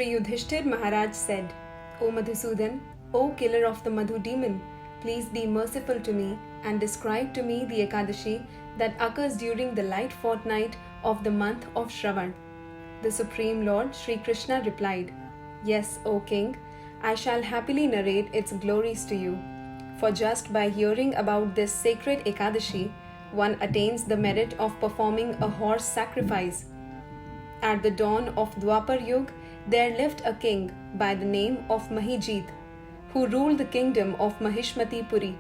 Sri Yudhishthir Maharaj said, O Madhusudan, O killer of the Madhu demon, please be merciful to me and describe to me the Ekadashi that occurs during the light fortnight of the month of Shravan. The Supreme Lord Sri Krishna replied, Yes, O King, I shall happily narrate its glories to you. For just by hearing about this sacred Ekadashi, one attains the merit of performing a horse sacrifice. At the dawn of Dwapar Yuga, there lived a king by the name of Mahijit, who ruled the kingdom of Mahishmati Puri.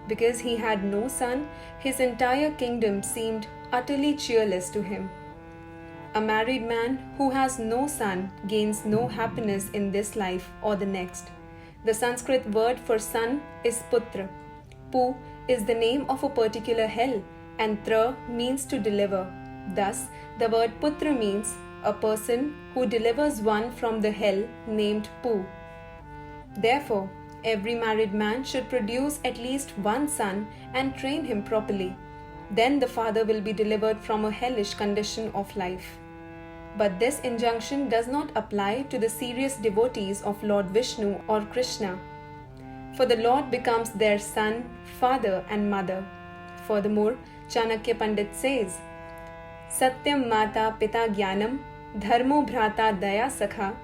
Because he had no son, his entire kingdom seemed utterly cheerless to him. A married man who has no son gains no happiness in this life or the next. The Sanskrit word for son is putra. Pu is the name of a particular hell, and tra means to deliver. Thus, the word putra means a person who delivers one from the hell named Pu. Therefore, every married man should produce at least one son and train him properly. Then the father will be delivered from a hellish condition of life. But this injunction does not apply to the serious devotees of Lord Vishnu or Krishna, for the Lord becomes their son, father and mother. Furthermore, Chanakya Pandit says, Satyam Mata Pita Jnanam, Dharmo Bhrata Daya Sakha,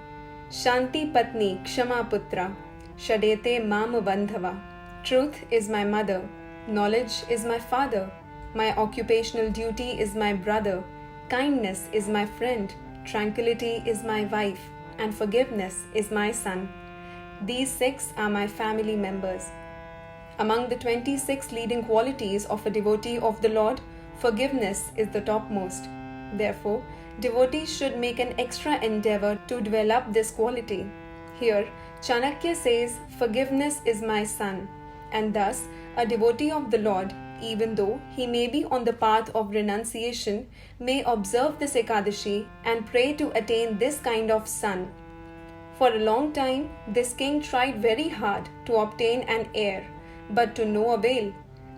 Shanti Patni Kshama Putra, Shadete Mam Bandhava. Truth is my mother, knowledge is my father, my occupational duty is my brother, kindness is my friend, tranquility is my wife, and forgiveness is my son. These 6 are my family members. Among the 26 leading qualities of a devotee of the Lord, forgiveness is the topmost. Therefore, devotees should make an extra endeavor to develop this quality. Here, Chanakya says, forgiveness is my son, and thus a devotee of the Lord, even though he may be on the path of renunciation, may observe this Ekadashi and pray to attain this kind of son. For a long time, this king tried very hard to obtain an heir, but to no avail.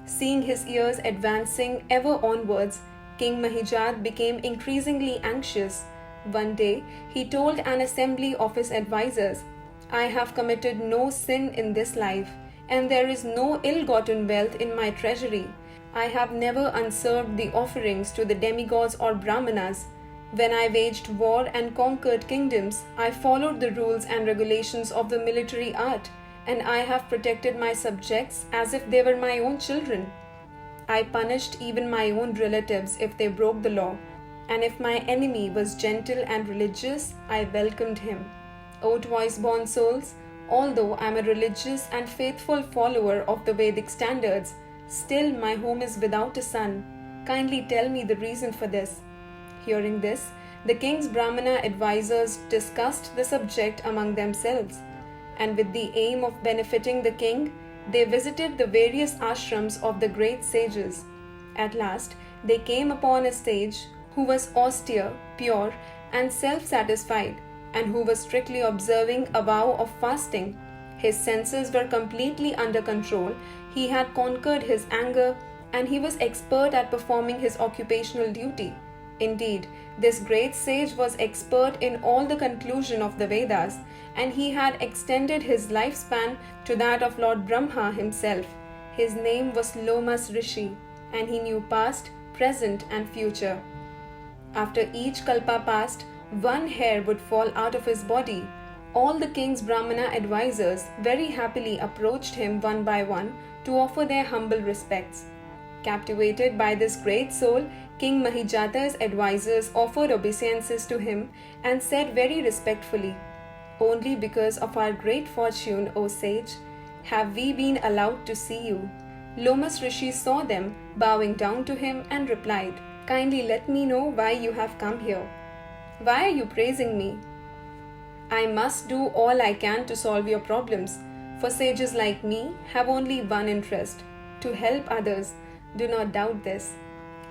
Seeing his years advancing ever onwards, King Mahijat became increasingly anxious. One day, he told an assembly of his advisors, I have committed no sin in this life, and there is no ill-gotten wealth in my treasury. I have never unserved the offerings to the demigods or brahmanas. When I waged war and conquered kingdoms, I followed the rules and regulations of the military art, and I have protected my subjects as if they were my own children. I punished even my own relatives if they broke the law, and if my enemy was gentle and religious, I welcomed him. O twice-born souls, although I am a religious and faithful follower of the Vedic standards, still my home is without a son. Kindly tell me the reason for this. Hearing this, the king's Brahmana advisors discussed the subject among themselves, and with the aim of benefiting the king, they visited the various ashrams of the great sages. At last, they came upon a sage who was austere, pure, and self-satisfied, and who was strictly observing a vow of fasting. His senses were completely under control, he had conquered his anger, and he was expert at performing his occupational duty. Indeed, this great sage was expert in all the conclusion of the Vedas, and he had extended his lifespan to that of Lord Brahma himself. His name was Lomas Rishi, and he knew past, present, and future. After each kalpa passed, one hair would fall out of his body. All the king's Brahmana advisors very happily approached him one by one to offer their humble respects. Captivated by this great soul, King Mahijata's advisors offered obeisances to him and said very respectfully, Only because of our great fortune, O sage, have we been allowed to see you. Lomas Rishi saw them, bowing down to him, and replied, Kindly let me know why you have come here. Why are you praising me? I must do all I can to solve your problems, for sages like me have only one interest, to help others. Do not doubt this.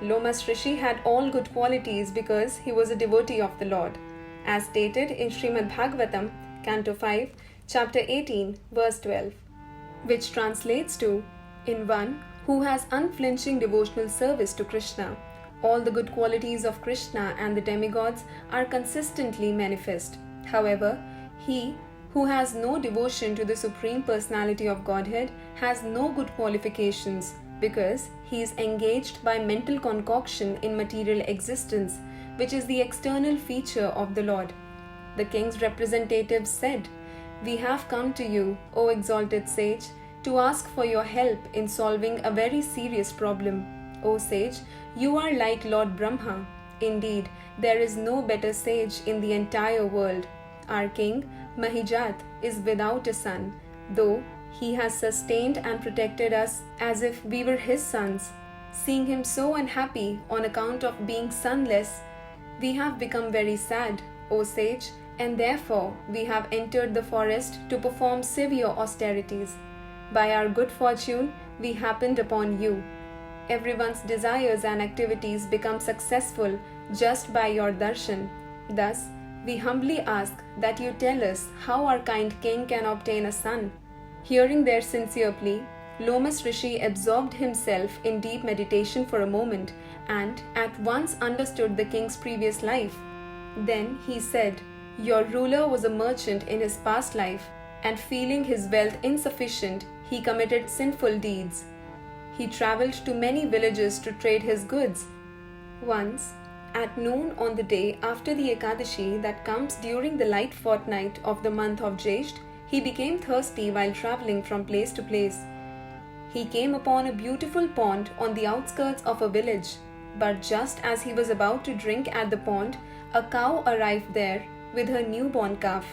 Lomas Rishi had all good qualities because he was a devotee of the Lord, as stated in Srimad Bhagavatam, Canto 5, Chapter 18, Verse 12, which translates to, in one who has unflinching devotional service to Krishna, all the good qualities of Krishna and the demigods are consistently manifest. However, he who has no devotion to the Supreme Personality of Godhead has no good qualifications, because he is engaged by mental concoction in material existence, which is the external feature of the Lord. The king's representatives said, "We have come to you, O exalted sage, to ask for your help in solving a very serious problem. O sage, you are like Lord Brahma. Indeed, there is no better sage in the entire world. Our king, Mahijat, is without a son, though he has sustained and protected us as if we were his sons. Seeing him so unhappy on account of being sonless, we have become very sad, O sage, and therefore we have entered the forest to perform severe austerities. By our good fortune, we happened upon you. Everyone's desires and activities become successful just by your darshan. Thus, we humbly ask that you tell us how our kind king can obtain a son." Hearing their sincere plea, Lomas Rishi absorbed himself in deep meditation for a moment and at once understood the king's previous life. Then he said, "Your ruler was a merchant in his past life, and feeling his wealth insufficient, he committed sinful deeds. He travelled to many villages to trade his goods. Once, at noon on the day after the Ekadashi that comes during the light fortnight of the month of Jyesht, he became thirsty while travelling from place to place. He came upon a beautiful pond on the outskirts of a village, but just as he was about to drink at the pond, a cow arrived there with her newborn calf.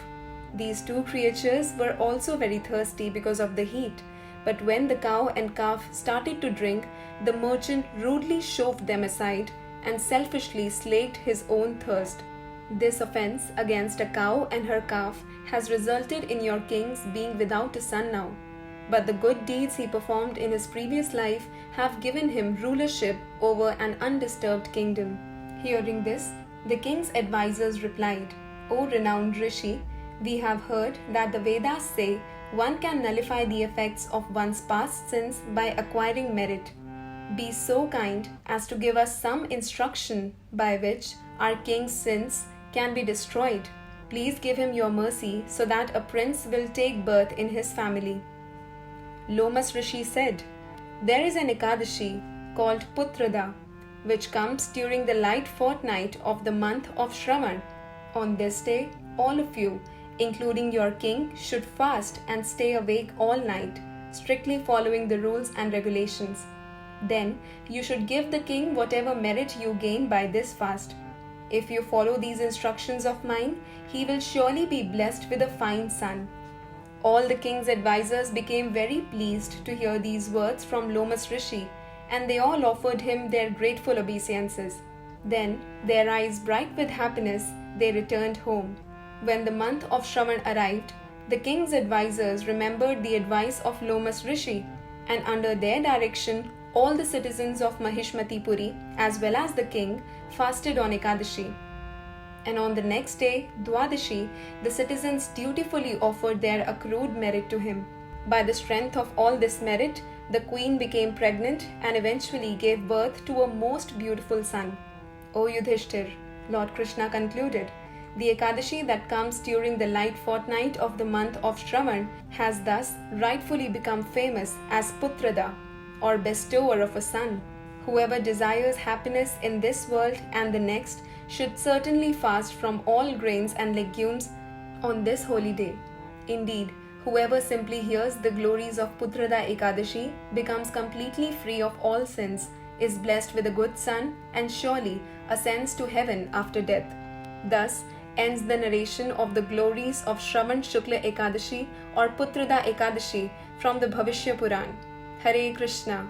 These two creatures were also very thirsty because of the heat, but when the cow and calf started to drink, the merchant rudely shoved them aside and selfishly slaked his own thirst. This offense against a cow and her calf has resulted in your king's being without a son now. But the good deeds he performed in his previous life have given him rulership over an undisturbed kingdom." Hearing this, the king's advisors replied, "O renowned Rishi, we have heard that the Vedas say one can nullify the effects of one's past sins by acquiring merit. Be so kind as to give us some instruction by which our king's sins can be destroyed. Please give him your mercy so that a prince will take birth in his family." Lomas Rishi said, "There is an Ekadashi called Putrada, which comes during the light fortnight of the month of Shravan. On this day, all of you, including your king, should fast and stay awake all night, strictly following the rules and regulations. Then you should give the king whatever merit you gain by this fast. If you follow these instructions of mine, he will surely be blessed with a fine son." All the king's advisors became very pleased to hear these words from Lomas Rishi, and they all offered him their grateful obeisances. Then, their eyes bright with happiness, they returned home. When the month of Shravan arrived, the king's advisors remembered the advice of Lomas Rishi, and under their direction, all the citizens of Mahishmatipuri, as well as the king, fasted on Ekadashi. And on the next day, Dwadashi, the citizens dutifully offered their accrued merit to him. By the strength of all this merit, the queen became pregnant and eventually gave birth to a most beautiful son. O Yudhishthir, Lord Krishna concluded, the Ekadashi that comes during the light fortnight of the month of Shravan has thus rightfully become famous as Putrada, or bestower of a son. Whoever desires happiness in this world and the next should certainly fast from all grains and legumes on this holy day. Indeed, whoever simply hears the glories of Putrada Ekadashi becomes completely free of all sins, is blessed with a good son, and surely ascends to heaven after death. Thus ends the narration of the glories of Shravan Shukla Ekadashi or Putrada Ekadashi from the Bhavishya Puran. Hare Krishna.